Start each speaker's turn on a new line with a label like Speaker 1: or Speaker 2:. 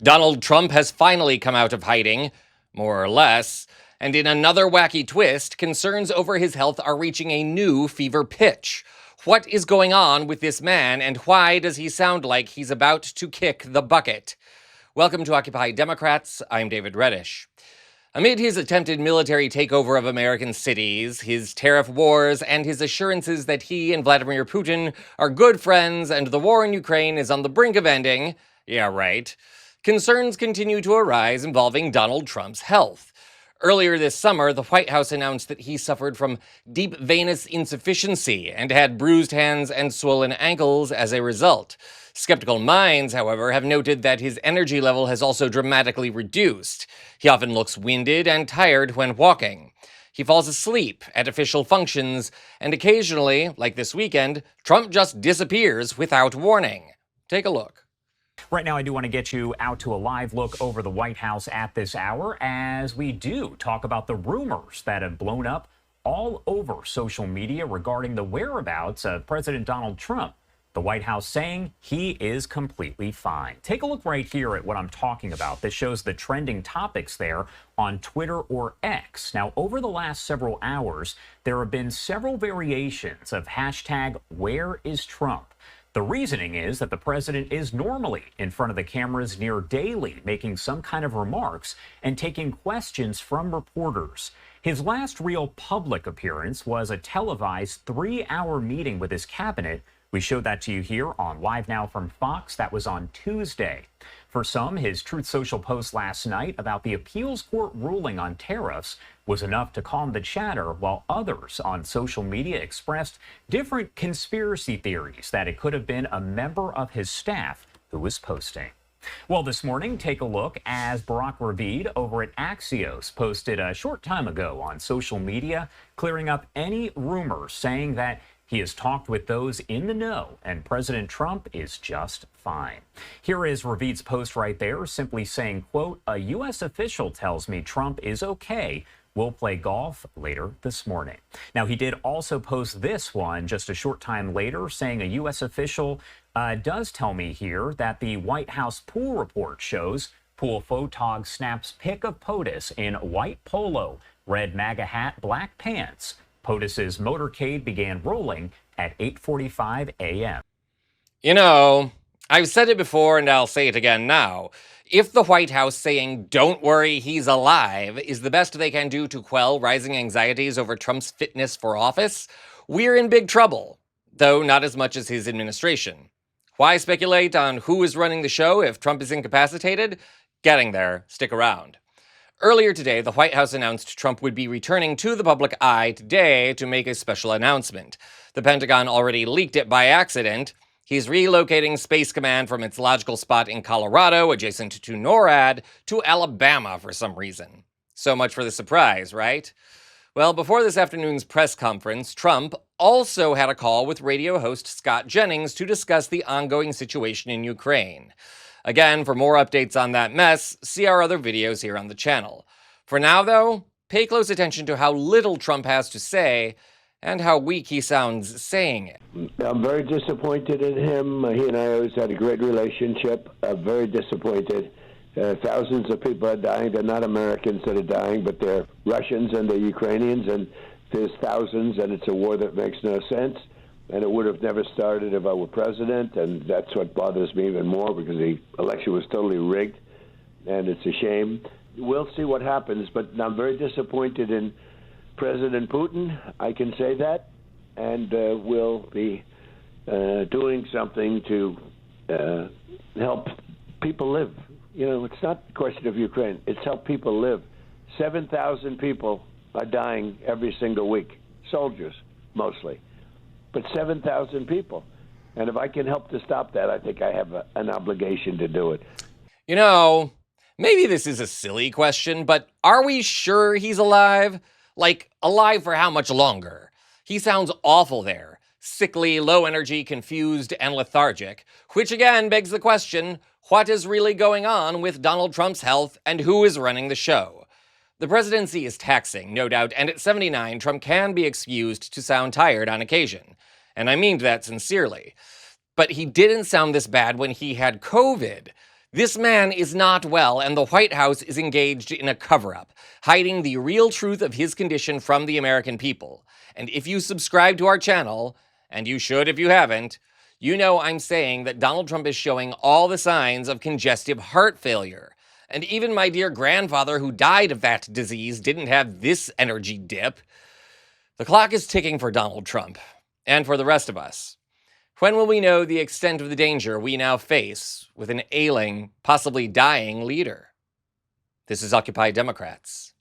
Speaker 1: Donald Trump has finally come out of hiding, more or less, and in another wacky twist, concerns over his health are reaching a new fever pitch. What is going on with this man, and why does he sound like he's about to kick the bucket? Welcome to Occupy Democrats. I'm David Reddish. Amid his attempted military takeover of American cities, his tariff wars, and his assurances that he and Vladimir Putin are good friends and the war in Ukraine is on the brink of ending, yeah, right, concerns continue to arise involving Donald Trump's health. Earlier this summer, the White House announced that he suffered from deep venous insufficiency and had bruised hands and swollen ankles as a result. Skeptical minds, however, have noted that his energy level has also dramatically reduced. He often looks winded and tired when walking. He falls asleep at official functions, and occasionally, like this weekend, Trump just disappears without warning. Take a look.
Speaker 2: Right now, I do want to get you out to a live look over the White House at this hour as we do talk about the rumors that have blown up all over social media regarding the whereabouts of President Donald Trump. The White House saying he is completely fine. Take a look right here at what I'm talking about. This shows the trending topics there on Twitter or X. Now, over the last several hours, there have been several variations of hashtag Where is Trump? The reasoning is that the president is normally in front of the cameras near daily, making some kind of remarks and taking questions from reporters. His last real public appearance was a televised 3-hour meeting with his cabinet. We showed that to you here on Live Now from Fox. That was on Tuesday. For some, his Truth Social post last night about the appeals court ruling on tariffs was enough to calm the chatter, while others on social media expressed different conspiracy theories that it could have been a member of his staff who was posting. Well, this morning, take a look as Barack Ravid over at Axios posted a short time ago on social media, clearing up any rumors saying that he has talked with those in the know, and President Trump is just fine. Here is Ravid's post right there, simply saying, quote, "A U.S. official tells me Trump is okay. We'll play golf later this morning." Now, he did also post this one just a short time later, saying a U.S. official does tell me here that the White House pool report shows pool photog snaps pic of POTUS in white polo, red MAGA hat, black pants. POTUS's motorcade began rolling at 8:45 a.m.
Speaker 1: You know, I've said it before and I'll say it again now. If the White House saying, "Don't worry, he's alive," is the best they can do to quell rising anxieties over Trump's fitness for office, we're in big trouble, though not as much as his administration. Why speculate on who is running the show if Trump is incapacitated? Getting there. Stick around. Earlier today, the White House announced Trump would be returning to the public eye today to make a special announcement. The Pentagon already leaked it by accident. He's relocating Space Command from its logical spot in Colorado, adjacent to NORAD, to Alabama for some reason. So much for the surprise, right? Well, before this afternoon's press conference, Trump also had a call with radio host Scott Jennings to discuss the ongoing situation in Ukraine. Again, for more updates on that mess, see our other videos here on the channel. For now, though, pay close attention to how little Trump has to say and how weak he sounds saying it.
Speaker 3: I'm very disappointed in him. He and I always had a great relationship. I'm very disappointed. Thousands of people are dying. They're not Americans that are dying, but they're Russians and they're Ukrainians, and there's thousands, and it's a war that makes no sense. And it would have never started if I were president, and that's what bothers me even more, because the election was totally rigged, and it's a shame. We'll see what happens, but I'm very disappointed in President Putin, I can say that, and we'll be doing something to help people live. You know, it's not a question of Ukraine. It's help people live. 7,000 people are dying every single week, soldiers mostly. But 7,000 people. And if I can help to stop that, I think I have an obligation to do it.
Speaker 1: You know, maybe this is a silly question, but are we sure he's alive? Like, alive for how much longer? He sounds awful there. Sickly, low energy, confused, and lethargic. Which again begs the question, what is really going on with Donald Trump's health and who is running the show? The presidency is taxing, no doubt, and at 79, Trump can be excused to sound tired on occasion. And I mean that sincerely. But he didn't sound this bad when he had COVID. This man is not well, and the White House is engaged in a cover-up, hiding the real truth of his condition from the American people. And if you subscribe to our channel, and you should if you haven't, you know I'm saying that Donald Trump is showing all the signs of congestive heart failure. And even my dear grandfather who died of that disease didn't have this energy dip. The clock is ticking for Donald Trump, and for the rest of us. When will we know the extent of the danger we now face with an ailing, possibly dying leader? This is Occupy Democrats.